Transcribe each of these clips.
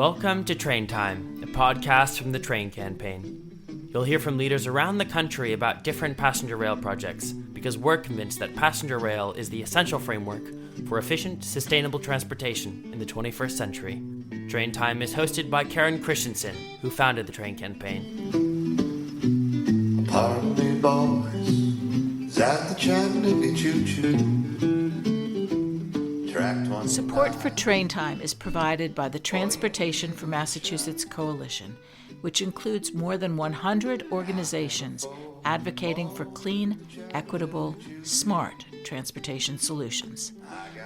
Welcome to Train Time, a podcast from the Train Campaign. You'll hear from leaders around the country about different passenger rail projects because we're convinced that passenger rail is the essential framework for efficient, sustainable transportation in the 21st century. Train Time is hosted by Karen Christensen, who founded the Train Campaign. Pardon me, boys, is that the Chattanooga choo-choo? Support for Train Time is provided by the Transportation for Massachusetts Coalition, which includes more than 100 organizations advocating for clean, equitable, smart transportation solutions.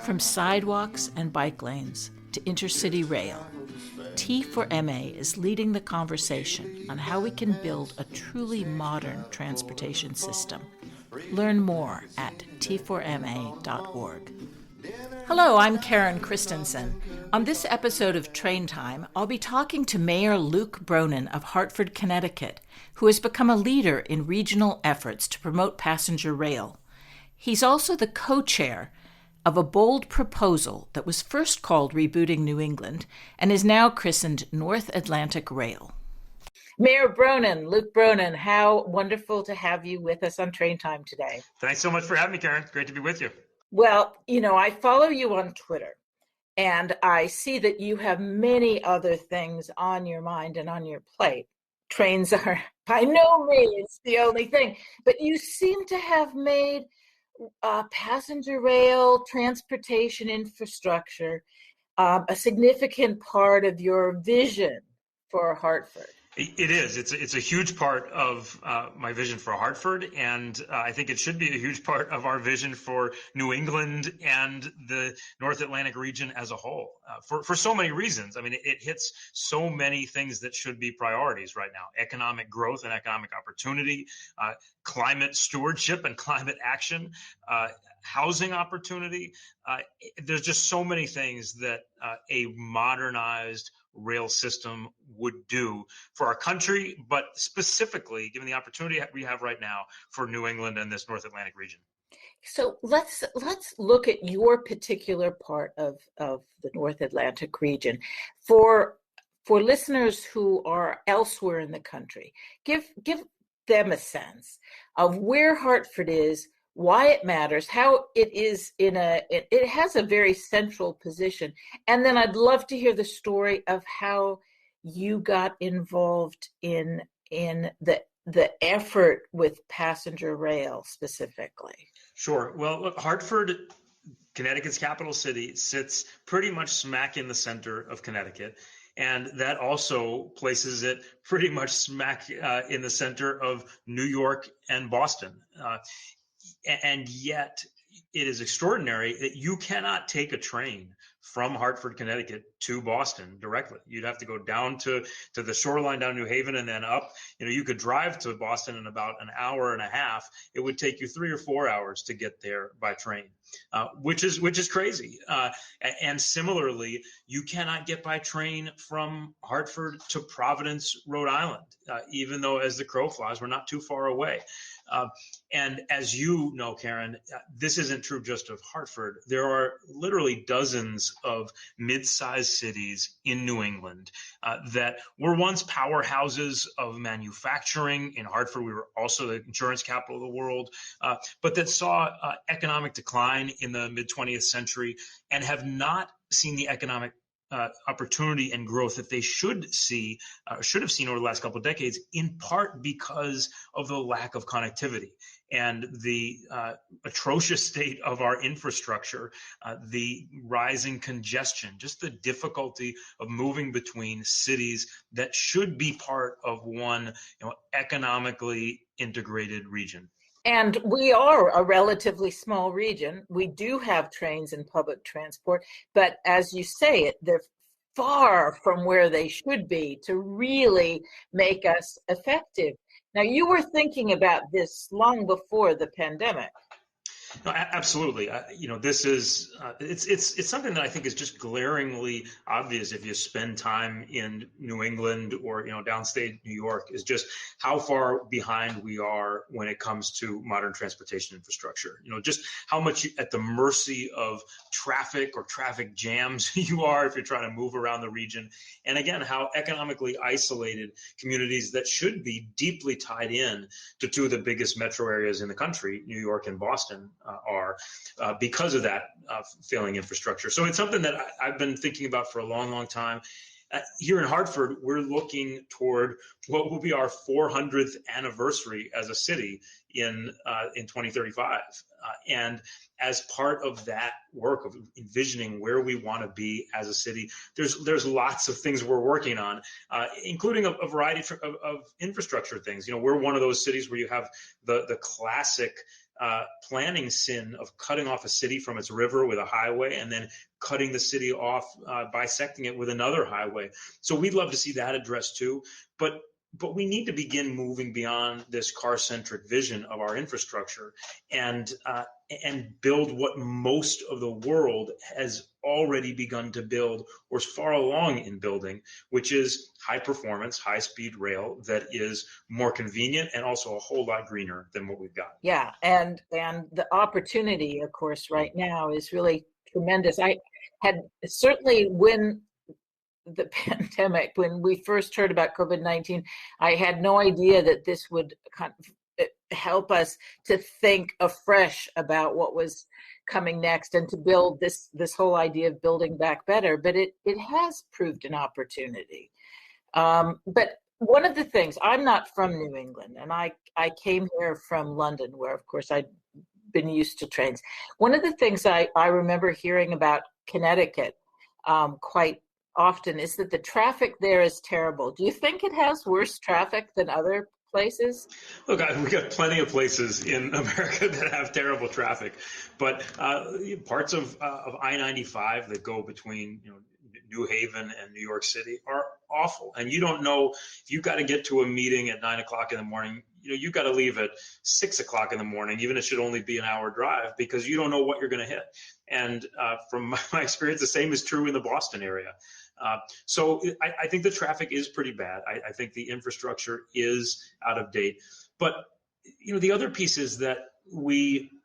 From sidewalks and bike lanes to intercity rail, T4MA is leading the conversation on how we can build a truly modern transportation system. Learn more at t4ma.org. Hello, I'm Karen Christensen. On this episode of Train Time, I'll be talking to Mayor Luke Bronin of Hartford, Connecticut, who has become a leader in regional efforts to promote passenger rail. He's also the co-chair of a bold proposal that was first called Rebooting New England and is now christened North Atlantic Rail. Mayor Bronin, Luke Bronin, how wonderful to have you with us on Train Time today. Thanks so much for having me, Karen. Great to be with you. Well, I follow you on Twitter, and I see that you have many other things on your mind and on your plate. Trains are by no means the only thing, but you seem to have made passenger rail transportation infrastructure a significant part of your vision for Hartford. It is. It's a huge part of my vision for Hartford, and I think it should be a huge part of our vision for New England and the North Atlantic region as a whole, for so many reasons. I mean, it hits so many things that should be priorities right now: economic growth and economic opportunity, climate stewardship and climate action, housing opportunity. There's just so many things that a modernized rail system would do for our country, but specifically given the opportunity we have right now for New England and this North Atlantic region. So let's look at your particular part of the North Atlantic region. For listeners who are elsewhere in the country, give them a sense of where Hartford is, why it matters, how it is it has a very central position. And then I'd love to hear the story of how you got involved in the effort with passenger rail specifically. Sure. Well, look, Hartford, Connecticut's capital city, sits pretty much smack in the center of Connecticut. And that also places it pretty much smack in the center of New York and Boston. And yet it is extraordinary that you cannot take a train from Hartford, Connecticut to Boston directly. You'd have to go down to the shoreline down New Haven and then up. You could drive to Boston in about an hour and a half. It would take you 3 or 4 hours to get there by train, which is crazy. And similarly, you cannot get by train from Hartford to Providence, Rhode Island, even though as the crow flies, we're not too far away. And as you know, Karen, this isn't true just of Hartford. There are literally dozens of mid-sized cities in New England that were once powerhouses of manufacturing. In Hartford, we were also the insurance capital of the world, but that saw economic decline in the mid-20th century and have not seen the economic opportunity and growth that they should have seen over the last couple of decades, in part because of the lack of connectivity and the atrocious state of our infrastructure, the rising congestion, just the difficulty of moving between cities that should be part of one economically integrated region. And we are a relatively small region. We do have trains and public transport, but as you say, they're far from where they should be to really make us effective. Now, you were thinking about this long before the pandemic. No, absolutely. This is it's something that I think is just glaringly obvious if you spend time in New England or downstate New York, is just how far behind we are when it comes to modern transportation infrastructure. Just how much at the mercy of traffic or traffic jams you are if you're trying to move around the region, and again, how economically isolated communities that should be deeply tied in to two of the biggest metro areas in the country, New York and Boston, are because of that failing infrastructure. So it's something that I've been thinking about for a long, long time. Here in Hartford, we're looking toward what will be our 400th anniversary as a city in 2035. And as part of that work of envisioning where we want to be as a city, there's lots of things we're working on, including a variety of infrastructure things. We're one of those cities where you have the classic planning sin of cutting off a city from its river with a highway and then cutting the city off, bisecting it with another highway. So we'd love to see that addressed too. But we need to begin moving beyond this car-centric vision of our infrastructure and build what most of the world has already begun to build or is far along in building, which is high performance, high speed rail that is more convenient and also a whole lot greener than what we've got. Yeah, and the opportunity, of course, right now is really tremendous. I had certainly, when the pandemic, when we first heard about COVID-19, I had no idea that this would kind of help us to think afresh about what was coming next and to build this whole idea of building back better. But it has proved an opportunity. But one of the things, I'm not from New England, and I came here from London, where of course I'd been used to trains. One of the things I remember hearing about Connecticut quite often is that the traffic there is terrible. Do you think it has worse traffic than other places? Look, we got plenty of places in America that have terrible traffic, but parts of I-95 that go between New Haven and New York City are awful. And you don't know if you've got to get to a meeting at 9 o'clock in the morning. You've got to leave at 6 o'clock in the morning, even if it should only be an hour drive, because you don't know what you're going to hit. And from my experience, the same is true in the Boston area. So I think the traffic is pretty bad. I think the infrastructure is out of date. But, the other piece is that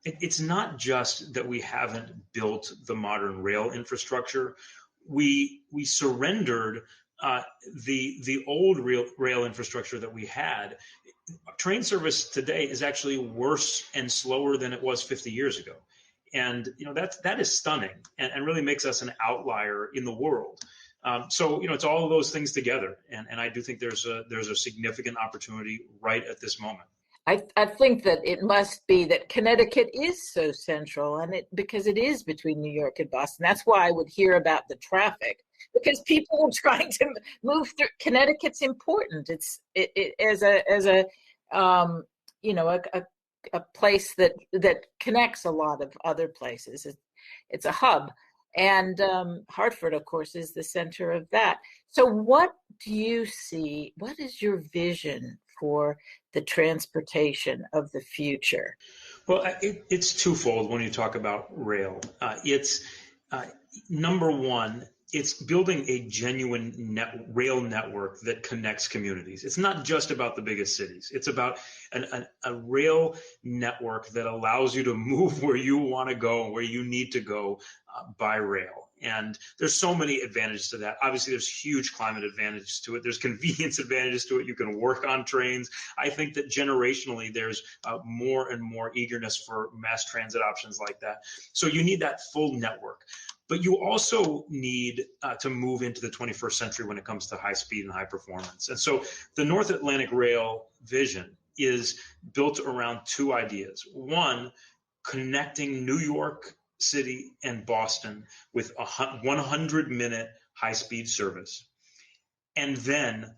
it's not just that we haven't built the modern rail infrastructure. We surrendered the old rail infrastructure that we had. Train service today is actually worse and slower than it was 50 years ago. And, that is stunning and really makes us an outlier in the world. So it's all of those things together, and I do think there's a significant opportunity right at this moment. I think that it must be that Connecticut is so central, and because it is between New York and Boston. That's why I would hear about the traffic, because people are trying to move through. Connecticut's important. It's as a place that connects a lot of other places. It's a hub. And Hartford, of course, is the center of that. So what do you see? What is your vision for the transportation of the future? Well, it's twofold when you talk about rail. It's number one, it's building a genuine rail network that connects communities. It's not just about the biggest cities. It's about a rail network that allows you to move where you want to go, where you need to go by rail. And there's so many advantages to that. Obviously, there's huge climate advantages to it. There's convenience advantages to it. You can work on trains. I think that generationally, there's more and more eagerness for mass transit options like that. So you need that full network. But you also need to move into the 21st century when it comes to high speed and high performance. And so the North Atlantic Rail vision is built around two ideas. One, connecting New York City and Boston with a 100-minute high-speed service. And then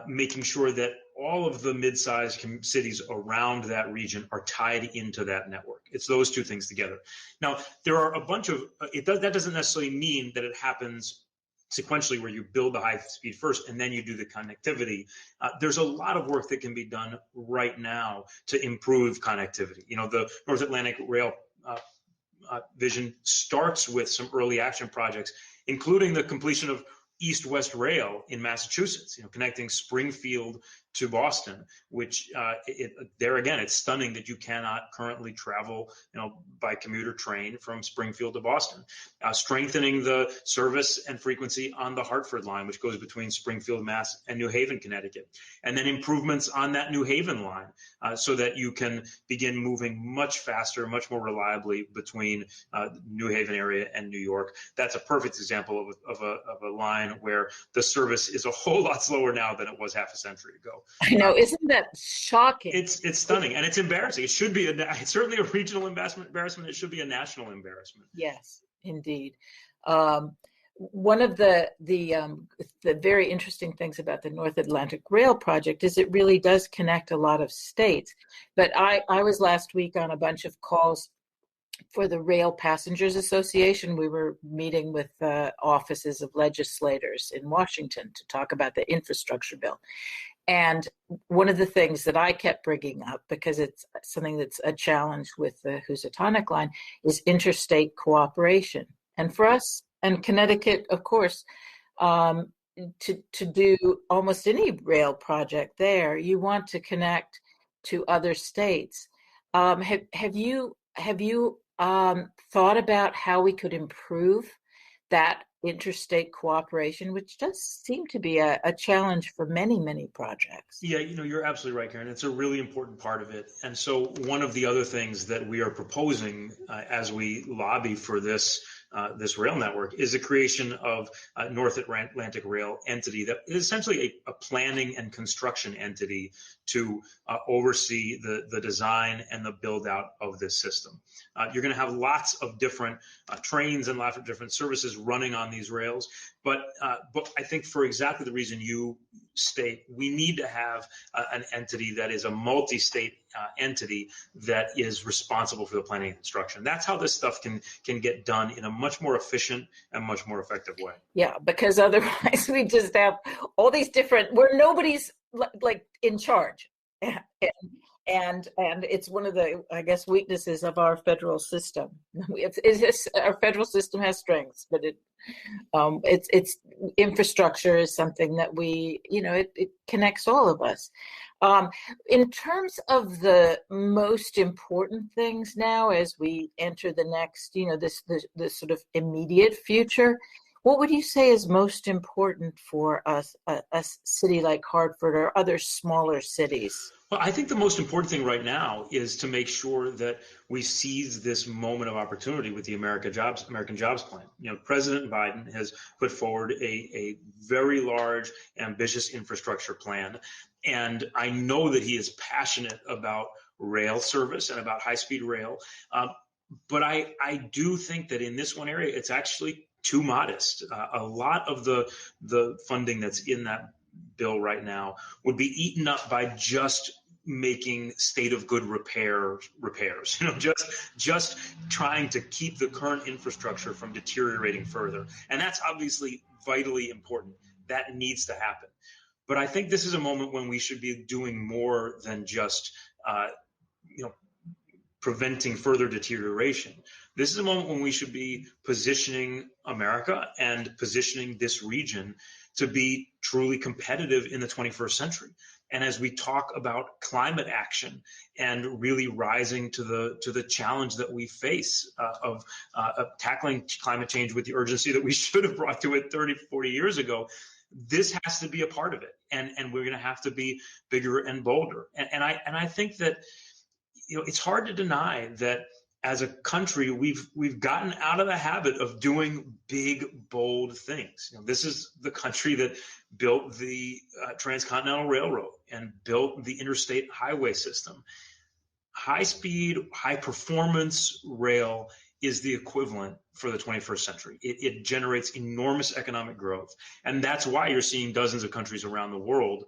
making sure that all of the mid-sized cities around that region are tied into that network. It's those two things together. Now, there are a bunch of, that doesn't necessarily mean that it happens sequentially where you build the high speed first and then you do the connectivity. There's a lot of work that can be done right now to improve connectivity. The North Atlantic Rail vision starts with some early action projects, including the completion of East-West Rail in Massachusetts, connecting Springfield to Boston, which there again, it's stunning that you cannot currently travel, by commuter train from Springfield to Boston. Strengthening the service and frequency on the Hartford line, which goes between Springfield, Mass. And New Haven, Connecticut. And then improvements on that New Haven line so that you can begin moving much faster, much more reliably between New Haven area and New York. That's a perfect example of a line where the service is a whole lot slower now than it was half a century ago. I know, isn't that shocking? It's stunning, and it's embarrassing. It should be it's certainly a regional embarrassment. It should be a national embarrassment. Yes, indeed. One of the very interesting things about the North Atlantic Rail project is it really does connect a lot of states. But I was last week on a bunch of calls for the Rail Passengers Association. We were meeting with offices of legislators in Washington to talk about the infrastructure bill. And one of the things that I kept bringing up, because it's something that's a challenge with the Housatonic line, is interstate cooperation. And for us, and Connecticut, of course, to do almost any rail project there, you want to connect to other states. Have you thought about how we could improve that interstate cooperation, which does seem to be a challenge for many, many projects? Yeah, you're absolutely right, Karen. It's a really important part of it. And so one of the other things that we are proposing as we lobby for this rail network is the creation of a North Atlantic Rail entity that is essentially a planning and construction entity to oversee the design and the build out of this system. You're going to have lots of different trains and lots of different services running on these rails. But I think for exactly the reason you state, we need to have an entity that is a multi-state entity that is responsible for the planning and construction. That's how this stuff can get done in a much more efficient and much more effective way. Yeah, because otherwise we just have all these different, where nobody's like in charge. And it's one of the, I guess, weaknesses of our federal system. Our federal system has strengths, but it's infrastructure is something that it connects all of us. In terms of the most important things now, as we enter the next, this sort of immediate future, what would you say is most important for a city like Hartford or other smaller cities? Well, I think the most important thing right now is to make sure that we seize this moment of opportunity with the American Jobs Plan. President Biden has put forward a very large, ambitious infrastructure plan. And I know that he is passionate about rail service and about high-speed rail. But I do think that in this one area, it's actually too modest. A lot of the funding that's in that bill right now would be eaten up by just making state of good repairs, just trying to keep the current infrastructure from deteriorating further. And that's obviously vitally important. That needs to happen. But I think this is a moment when we should be doing more than just, preventing further deterioration. This is a moment when we should be positioning America and positioning this region to be truly competitive in the 21st century. And as we talk about climate action and really rising to the challenge that we face of tackling climate change with the urgency that we should have brought to it 30, 40 years ago, this has to be a part of it. And we're going to have to be bigger and bolder. And I think that it's hard to deny that as a country, we've gotten out of the habit of doing big, bold things. This is the country that built the Transcontinental Railroad and built the interstate highway system. High-speed, high-performance rail is the equivalent for the 21st century. It generates enormous economic growth. And that's why you're seeing dozens of countries around the world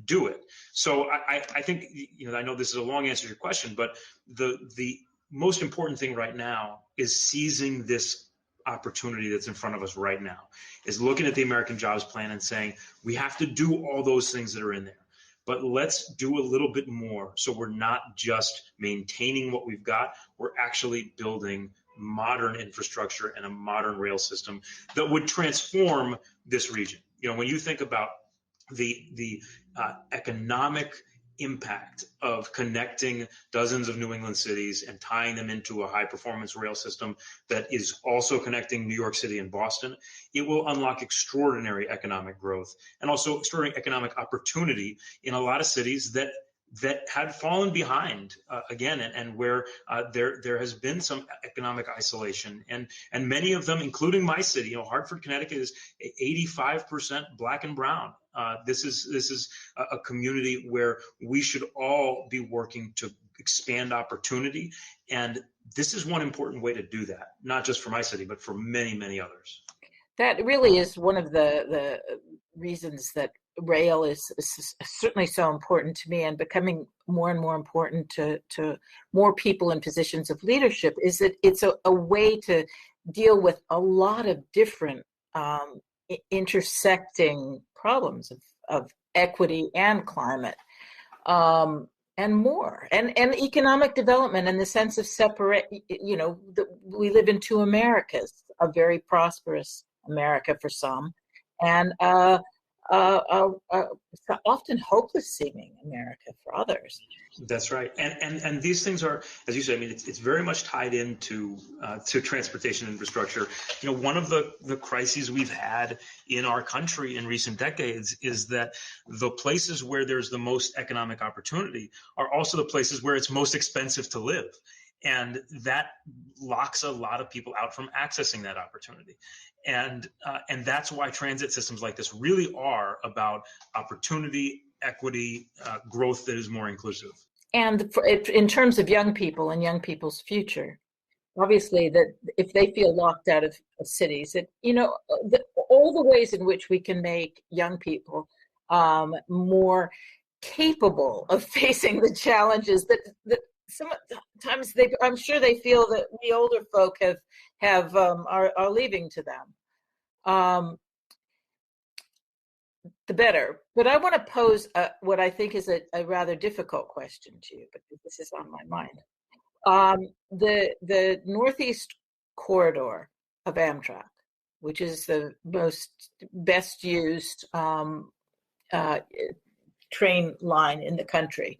do it. So I think, I know this is a long answer to your question, but the most important thing right now is seizing this opportunity that's in front of us right now, is looking at the American Jobs Plan and saying, we have to do all those things that are in there. but let's do a little bit more. So we're not just maintaining what we've got, we're actually building modern infrastructure and a modern rail system that would transform this region. When you think about the economic impact of connecting dozens of New England cities and tying them into a high performance rail system that is also connecting New York City and Boston, it will unlock extraordinary economic growth and also extraordinary economic opportunity in a lot of cities that had fallen behind again, and where there has been some economic isolation, and many of them, including my city, Hartford, Connecticut, is 85% Black and brown. This is a community where we should all be working to expand opportunity, and this is one important way to do that, not just for my city, but for many, many others. That really is one of the reasons that rail is certainly so important to me, and becoming more and more important to more people in positions of leadership, is that it's a way to deal with a lot of different intersecting problems of equity and climate, and more, and economic development, in the sense of separate, we live in two Americas, a very prosperous America for some, and often hopeless seeming America for others. That's right, and these things are, as you say, I mean, it's very much tied into to transportation infrastructure. One of the crises we've had in our country in recent decades is that the places where there's the most economic opportunity are also the places where it's most expensive to live. And that locks a lot of people out from accessing that opportunity. And that's why transit systems like this really are about opportunity, equity, growth that is more inclusive. And in terms of young people and young people's future, obviously, that if they feel locked out of cities, that all the ways in which we can make young people more capable of facing the challenges that sometimes I'm sure they feel that we older folk are leaving to them. The better. But I want to pose what I think is a rather difficult question to you, because this is on my mind. The Northeast corridor of Amtrak, which is the best used train line in the country,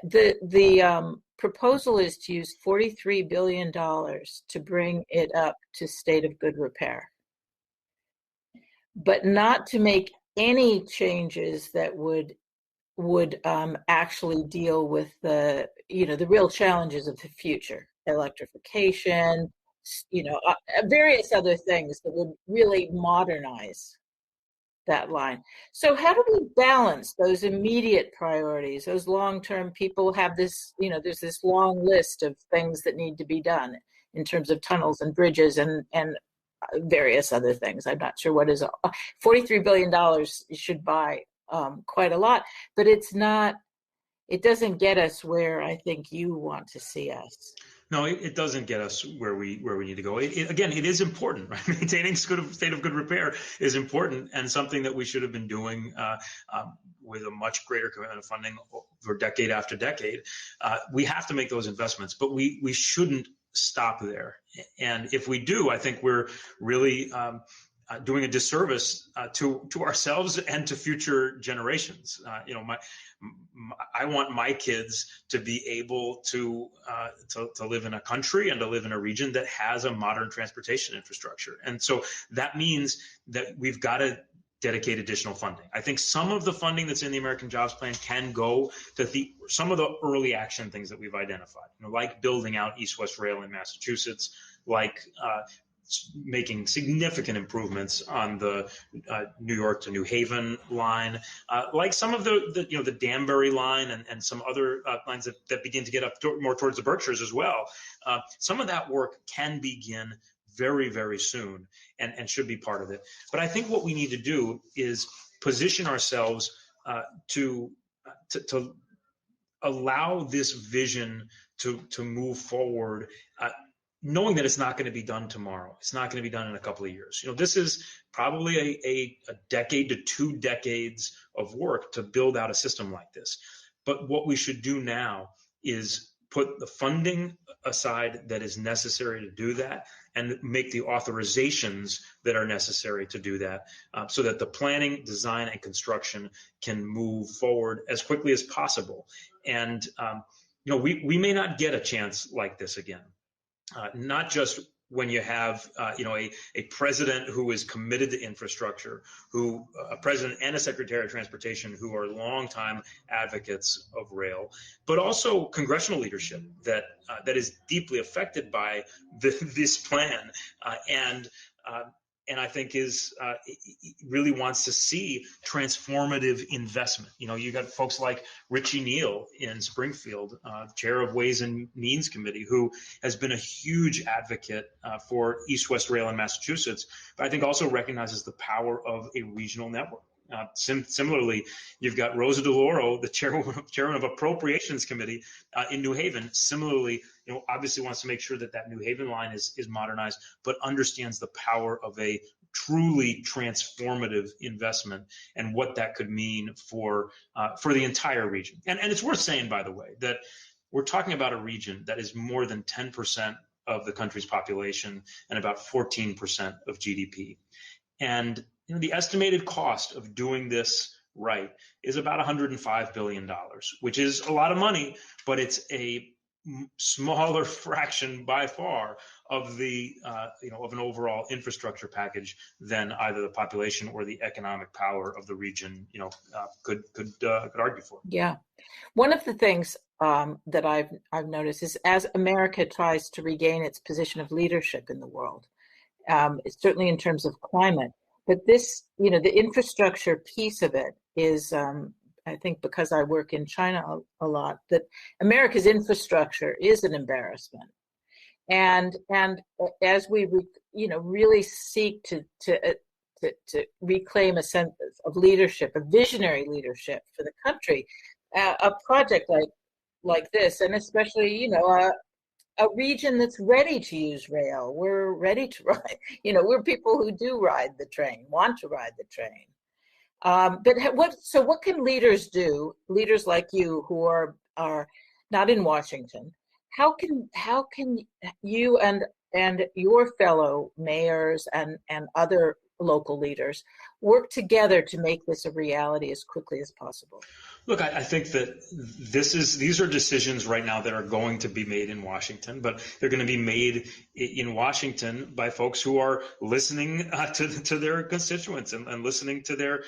the proposal is to use $43 billion to bring it up to state of good repair, but not to make any changes that would actually deal with the real challenges of the future, electrification, various other things that would really modernize that line. So how do we balance those immediate priorities, those long-term? People have this, there's this long list of things that need to be done in terms of tunnels and bridges and various other things. I'm not sure what is $43 billion should buy quite a lot, but it doesn't get us where I think you want to see us. No, it doesn't get us where we need to go. Again, it is important, right? Maintaining state of good repair is important, and something that we should have been doing with a much greater commitment of funding for decade after decade. We have to make those investments, but we shouldn't stop there. And if we do, I think we're really doing a disservice to ourselves and to future generations. I want my kids to be able to live in a country and to live in a region that has a modern transportation infrastructure. And so that means that we've got to dedicate additional funding. I think some of the funding that's in the American Jobs Plan can go to some of the early action things that we've identified, like building out East-West Rail in Massachusetts, like making significant improvements on the New York to New Haven line, like some of the Danbury line and some other lines that begin to get up more towards the Berkshires as well. Some of that work can begin very, very soon and should be part of it. But I think what we need to do is position ourselves to allow this vision to move forward knowing that it's not going to be done tomorrow. It's not going to be done in a couple of years. This is probably a decade to 2 decades of work to build out a system like this. But what we should do now is put the funding aside that is necessary to do that and make the authorizations that are necessary to do that, so that the planning, design, and construction can move forward as quickly as possible. And we may not get a chance like this again. Not just when you have a president who is committed to infrastructure, a president and a secretary of transportation who are longtime advocates of rail, but also congressional leadership that is deeply affected by this plan, and I think really wants to see transformative investment. You got folks like Richie Neal in Springfield, chair of Ways and Means Committee, who has been a huge advocate for East-West Rail in Massachusetts, but I think also recognizes the power of a regional network. Similarly, you've got Rosa DeLauro, the chairman of Appropriations Committee in New Haven. Similarly, obviously wants to make sure that New Haven line is modernized, but understands the power of a truly transformative investment and what that could mean for the entire region. And it's worth saying, by the way, that we're talking about a region that is more than 10% of the country's population and about 14% of GDP. And the estimated cost of doing this right is about $105 billion, which is a lot of money, but it's a smaller fraction by far of the of an overall infrastructure package than either the population or the economic power of the region could argue for. Yeah, one of the things that I've noticed is as America tries to regain its position of leadership in the world, certainly in terms of climate. But this, the infrastructure piece of it is, I think because I work in China a lot, that America's infrastructure is an embarrassment. And as we, really seek to reclaim a sense of leadership, a visionary leadership for the country, a project like this, and especially, a region that's ready to use rail. We're ready to ride. We're people who do ride the train, want to ride the train. But what can leaders do? Leaders like you who are not in Washington. How can you and your fellow mayors and other local leaders work together to make this a reality as quickly as possible? Look, I think that these are decisions right now that are going to be made in Washington, but they're going to be made in Washington by folks who are listening to their constituents and listening to their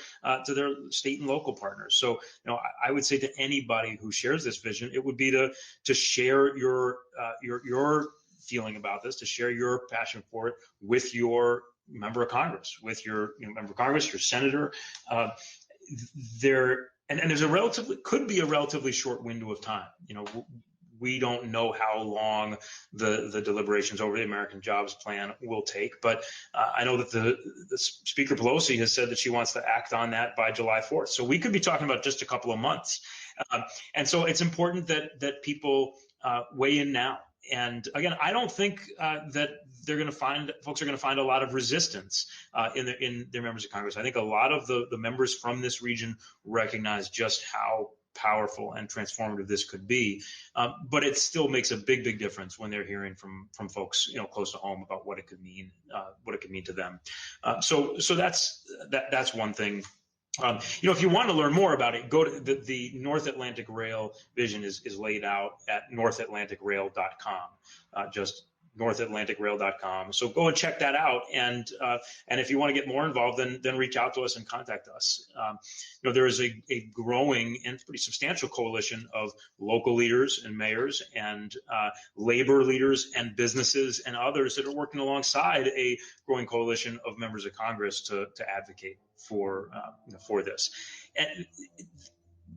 state and local partners. So, I would say to anybody who shares this vision, it would be to share your feeling about this, to share your passion for it with your member of Congress, with your member of Congress, your senator. There's could be a relatively short window of time. We don't know how long the deliberations over the American Jobs Plan will take, but I know that the Speaker Pelosi has said that she wants to act on that by July 4th. So we could be talking about just a couple of months. And so it's important that people weigh in now. And again, I don't think that folks are going to find a lot of resistance in their members of Congress. I think a lot of the members from this region recognize just how powerful and transformative this could be. But it still makes a big difference when they're hearing from folks close to home about what it could mean to them. So that's one thing. If you want to learn more about it, go to the North Atlantic Rail vision is laid out at northatlanticrail.com. Just northatlanticrail.com. So go and check that out. And if you want to get more involved, then reach out to us and contact us. There is a growing and pretty substantial coalition of local leaders and mayors and labor leaders and businesses and others that are working alongside a growing coalition of members of Congress to advocate for this. And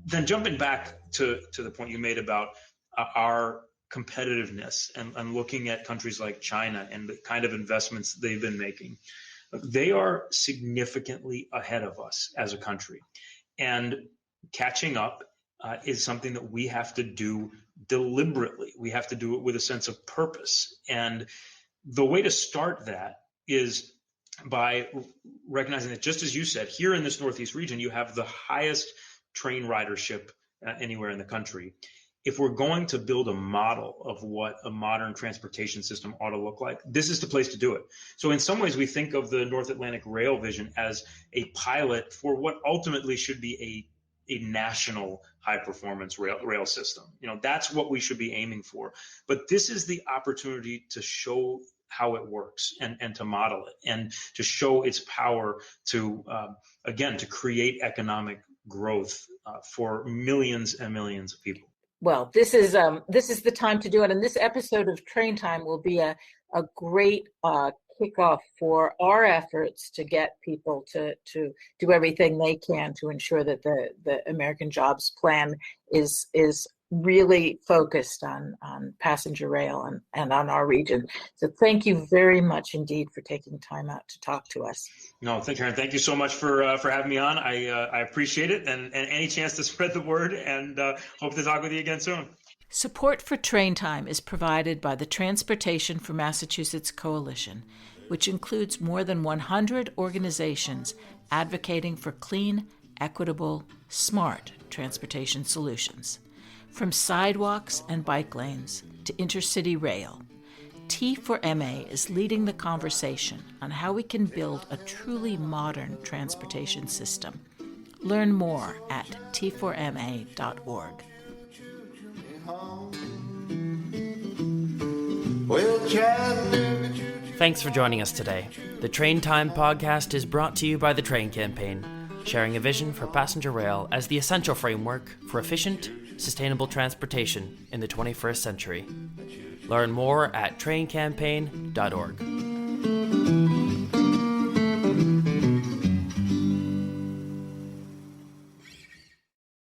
then jumping back to the point you made about our competitiveness and looking at countries like China and the kind of investments they've been making, they are significantly ahead of us as a country. And catching up is something that we have to do deliberately. We have to do it with a sense of purpose. And the way to start that is by recognizing that, just as you said, here in this Northeast region, you have the highest train ridership anywhere in the country. If we're going to build a model of what a modern transportation system ought to look like, this is the place to do it. So in some ways, we think of the North Atlantic Rail Vision as a pilot for what ultimately should be a national high-performance rail system. That's what we should be aiming for. But this is the opportunity to show how it works and to model it and to show its power to, again, to create economic growth for millions and millions of people. Well, this is the time to do it. And this episode of Train Time will be a great kickoff for our efforts to get people to do everything they can to ensure that the American Jobs Plan is really focused on passenger rail and on our region. So thank you very much indeed for taking time out to talk to us. No, Karen, thank you so much for having me on. I appreciate it, and any chance to spread the word, and hope to talk with you again soon. Support for Train Time is provided by the Transportation for Massachusetts Coalition, which includes more than 100 organizations advocating for clean, equitable, smart transportation solutions. From sidewalks and bike lanes to intercity rail, T4MA is leading the conversation on how we can build a truly modern transportation system. Learn more at t4ma.org. Thanks for joining us today. The Train Time podcast is brought to you by the Train Campaign, sharing a vision for passenger rail as the essential framework for efficient, sustainable transportation in the 21st century. Learn more at traincampaign.org.